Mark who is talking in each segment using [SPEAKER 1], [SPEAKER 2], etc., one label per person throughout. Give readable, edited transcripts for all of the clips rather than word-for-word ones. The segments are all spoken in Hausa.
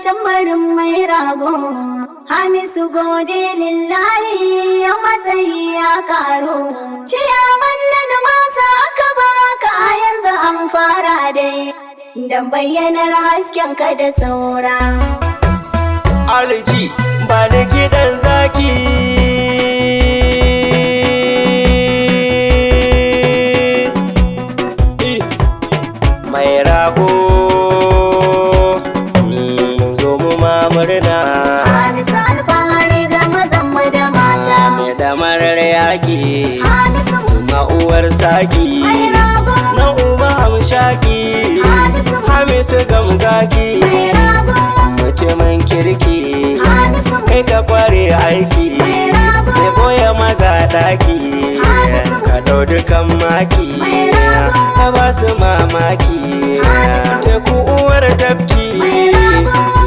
[SPEAKER 1] tambarin mai rago. Hamisu gode lillahi ya matsayi ya karo. Ciyaman na Nimasa aka baka yanzu an fara dai, dan bayyanar hasken ka da saura.
[SPEAKER 2] Aliji ba da kiɗan zaki. Mai rago zo mu ma murna.
[SPEAKER 1] Hamisu alfahari ga mazan mu da mata.
[SPEAKER 2] Mai damarar yaƙi
[SPEAKER 1] Hamisu
[SPEAKER 2] uwar saki.
[SPEAKER 1] mai rago.
[SPEAKER 2] Na uba hamshaki. Hamisu gamzaki.
[SPEAKER 1] Mai rago.
[SPEAKER 2] Mutumin kirki
[SPEAKER 1] Hamisu
[SPEAKER 2] kai ka kware aiki.
[SPEAKER 1] mai rago.
[SPEAKER 2] Mai boye maza ɗaki ka ɗau dukan maki. Ka ba su mamaki teku uwar tafki.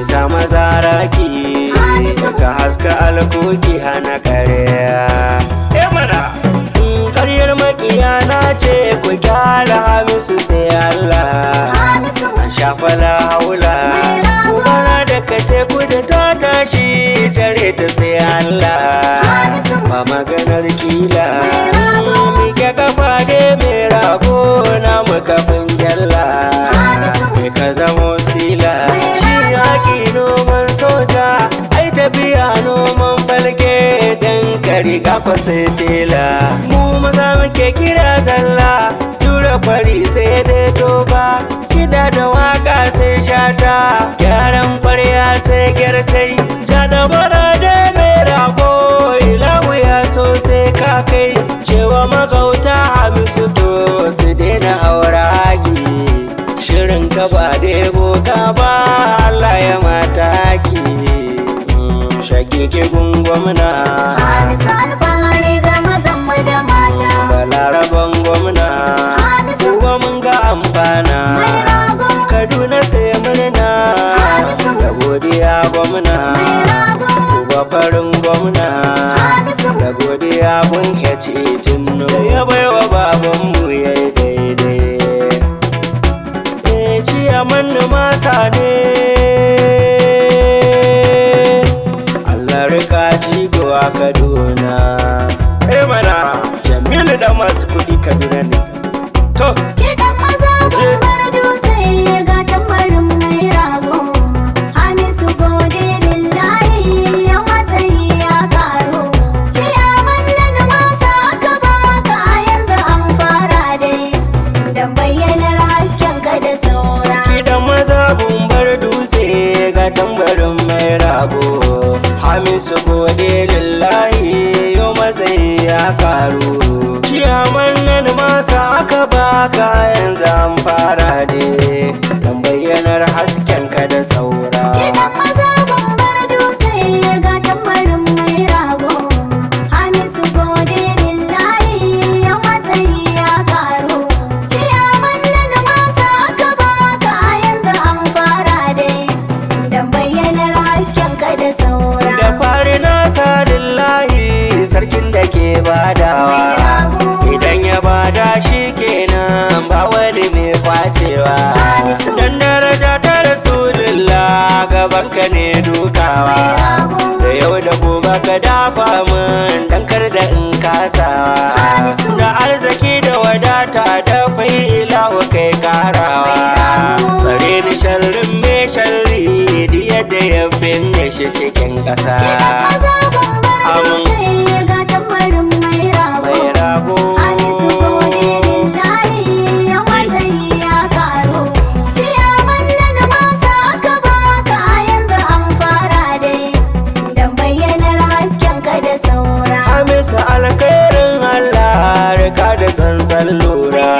[SPEAKER 2] Isa maza raki ka haska alkoki hana karya. Mana karyar makiya na ce ku gyara Hamisu sai Allah. An shafa la haula kubara daga teku da ta tashi tare ta sai Allah. Ba maganar kila mike kafa da mai rago na kafin jalla. Kai ka zamo sila shi yaƙi noman soja ai tafiya noman falke dan ka riga kwasai tela. Mu maza muke kira zalla tura kwari sai dai toba. Kiɗa da waka sai shata gyaran kwarya sai gyartai. Ja da bara da mai rago ilahu ya so sai ka kai. Cewa magauta Hamisu to su daina auraki. Shirin ka ba debo ka ba Allah ya mataki. Shakike gungwamna
[SPEAKER 1] Hamisu alfahari ga mazan mu da mata.
[SPEAKER 2] Balaraban gwamna kuma mun ga amfana. Kaduna sai murna da godiya gwamna. Uba farin gwamna da godiya kun yace tunno. Da ya baiwa babanmu yayi daidai. Ciyaman Nimasa ne Allah rika jigo a Kaduna. Mana Jameel danmasukudin Kaduna ne. To
[SPEAKER 1] Kiɗan maza gobar dutse ga tambarin mai rago. Hamisu gode lillahi ya matsayi ya karo. Ciyaman na Nimasa aka baka yanzu an fara dai, dan bayyanar hasken ka da saura.
[SPEAKER 2] kiɗan maza bumbar dutse ga tambarin mai rago. Hamisu gode lillahi yau matsayi ya karu. Ciyaman na Nimasa aka baka yanzu an fara dai, dan bayyanar hasken ka da saura.
[SPEAKER 1] Kiɗan maza gobar dutse ga tambarin mai rago. Hamisu gode lillahi ya matsayi ya karo. Ciyaman na Nimasa aka baka yanzu an fara dai, dan bayyanar hasken ka da saura.
[SPEAKER 2] Da fari na sa lillahi sarkin da ke badawa. Idan ya bada shi kenan ba wani mai kwacewa. Dan daraja ta Rasulullah gaban ka ne dukawa. Da yau da gobe ka dafa min dan kar da in kasawa. Da arziki da wadata da fai ilahu kai karawa. Tsare ni sharrin mai sharri da yadda ya binne shi cikin ƙasa.
[SPEAKER 1] Kiɗan maza gobar dutse ga tambarin mai rago. Hamisu gode lillahi ya matsayi ya karo. Ciyaman na Nimasa aka baka yanzu an fara dai, dan bayyanar hasken ka da saura.
[SPEAKER 2] Hamisu alkhairin Allah rika da tsantsan lura.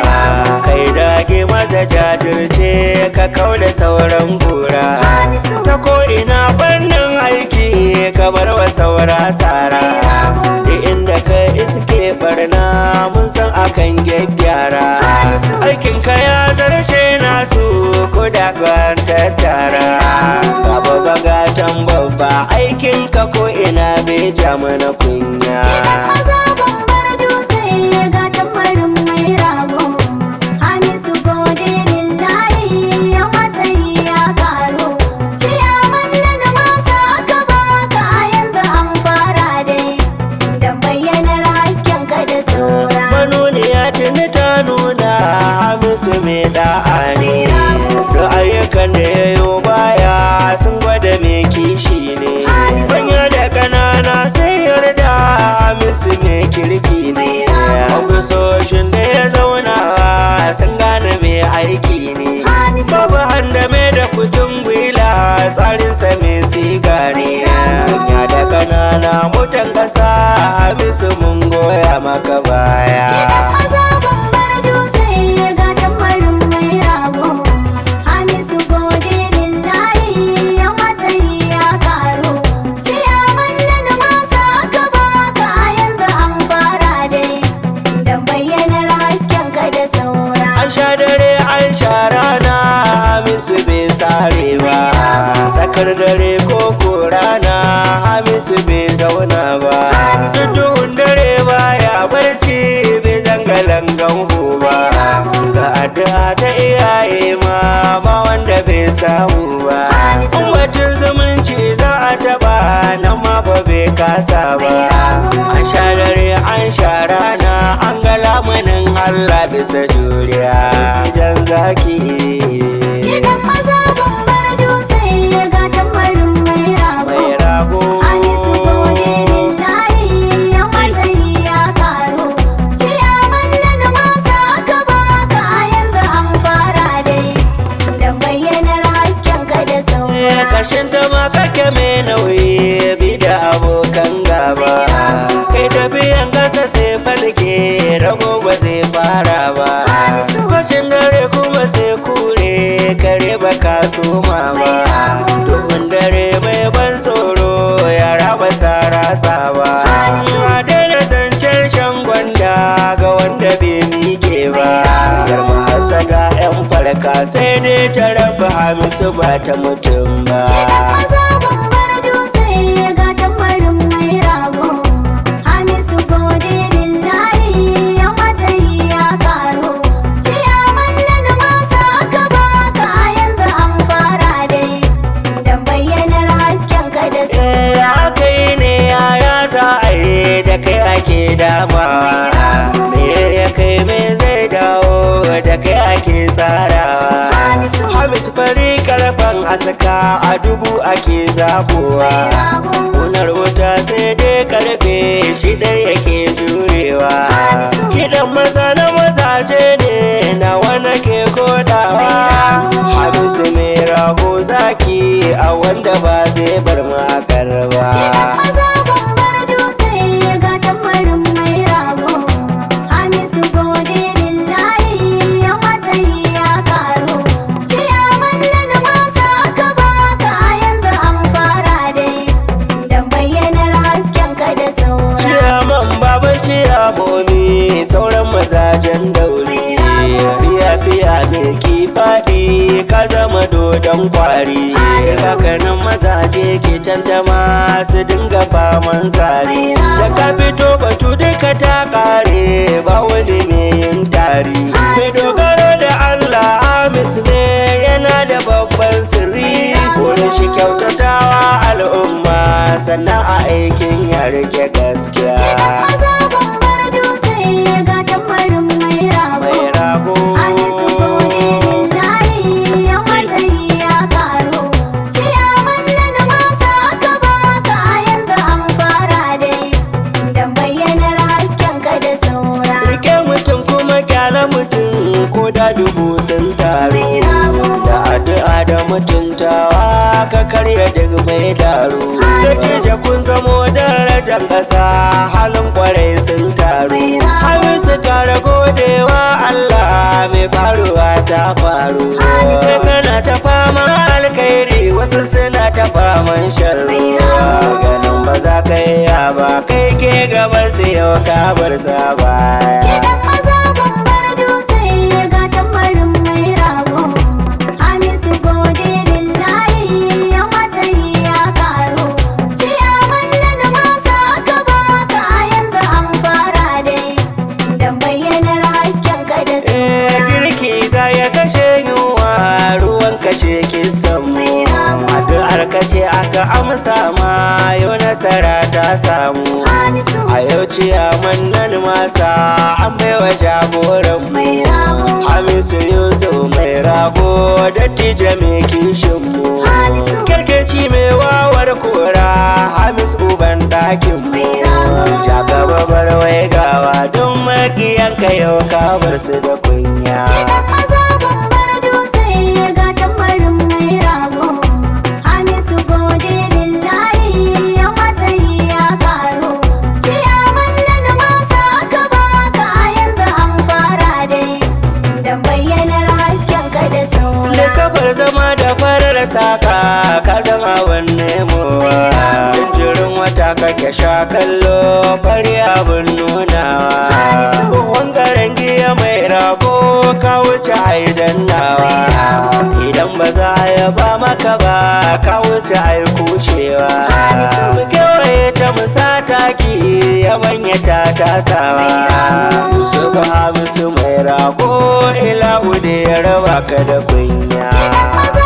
[SPEAKER 2] Kai dage maza jajirce ka kau da sauran gura. Ta ko ina fannin aiki ka bar wa saura tsara. Da inda ka iske barna mun san akan gyaggyara. Aikin ka ya zarce nasu ko da kwan tattara. Baba bagatan babba aikin ka ko ina bai ja mana kunya.
[SPEAKER 1] Kiɗan maza gobar dutse ga tambarin mai rago. Hamisu gode lillahi ya matsayi ya karo. Ciyaman
[SPEAKER 2] wanda ya yi baya sun gwada mai kishi ne. Manya da ƙanana sai yarda Hamisu mai kirki ne. Ofisoshin da ya zauna sun gane mai aiki ne. Babu handame da kutun gwila tsarinsa mai siga ne. Manya da ƙanana mutan ƙasa Hamisu mun goya maka baya. Sakar dare ko rana Hamisu bai zauna ba. Duhun dare baya barci bai zangalangan ba. Ga addu'a ta iyaye ma ba wanda bai samu ba. Ummatin zumunci za a taba nan ma ba bai kasa ba. An sha dare an sha rana an ga lamunin Allah bisa juriya. Su jan zaki Kashin ta ma kake mai nauyi bi da abokan gaba. Kai tafiyan gasa sai falke rago ba zai fara ba. Kashin dare kuma sai kure kare ba ka soma ba. Duhun dare mai ban tsoro yara ba sa rasa ba. A daina zancen shan gwanda ga wanda bai mike ba. Garma hasada 'yan farka sai dai ta raba Hamisu ba ta mutum ba. Hamisu fari karfan asaka a dubu ake zabowa. Kunar wuta sai dai karfe shi dai yake jurewa. Kiɗan maza na mazaje ne na wani ke kodawa. Hamisu mai rago zaki a wanda ba zai bar makar ba. Sauran mazajen daure fiya mai kifaɗi ka zama dodon kwari. Hakanan mazaje ke tantama su dinga faman zari. Da ka fito batu duka ta ƙare ba wani mai yin tari. Mai dogaro da Allah Hamisu ne yana da babban sirri. Wurin shi kyautatawa al'umma sannan a aikin ya rike gaskiya. Dubu sun taru da addu'a da mutuntawa ka karya duk mai daru. Da kun zamo darajar ƙasa halin kwarai sun taru. Hamisu kara godewa Allah mai faruwa ta faru. Sai kana ta fama alkhairi wasu suna ta faman sharru. Ganin ba za ka yi ba kai ke gaba sai yau ka bar sa baya. amsa ma yau nasara ta samu. A yau ciyaman nan Nimasa an baiwa jagoran
[SPEAKER 1] mai rago
[SPEAKER 2] Hamisu Yusuf mai rago dattijo mai kishin mu
[SPEAKER 1] Hamisu.
[SPEAKER 2] Kerkeci mai wawar kora Hamisu uban dakin mu
[SPEAKER 1] mai rago
[SPEAKER 2] Jagaba barwai gawa don makiyanka yau ka bar su da kunya
[SPEAKER 1] Gidan maza bambar dutse ga tambarin mai rago Hamisu gode lillahi ya matsayi ya karo ciyaman na Nimasa aka baka a yanzu an fara dai dan bayyanar hasken ka da saura
[SPEAKER 2] Likabar zama da farar saka ka zama wanne mu jinjirin wata kake sha kallo fari abin nunawa Wangaren giya mai rago ka wuce aidan nawa idan ba za a yaba maka ba ka wuce ai kushewa kewaye ta musa taki ya manya ta tasawa su ba Hamisu mai rago ila ude ya raba ka da kunya
[SPEAKER 1] Gidan maza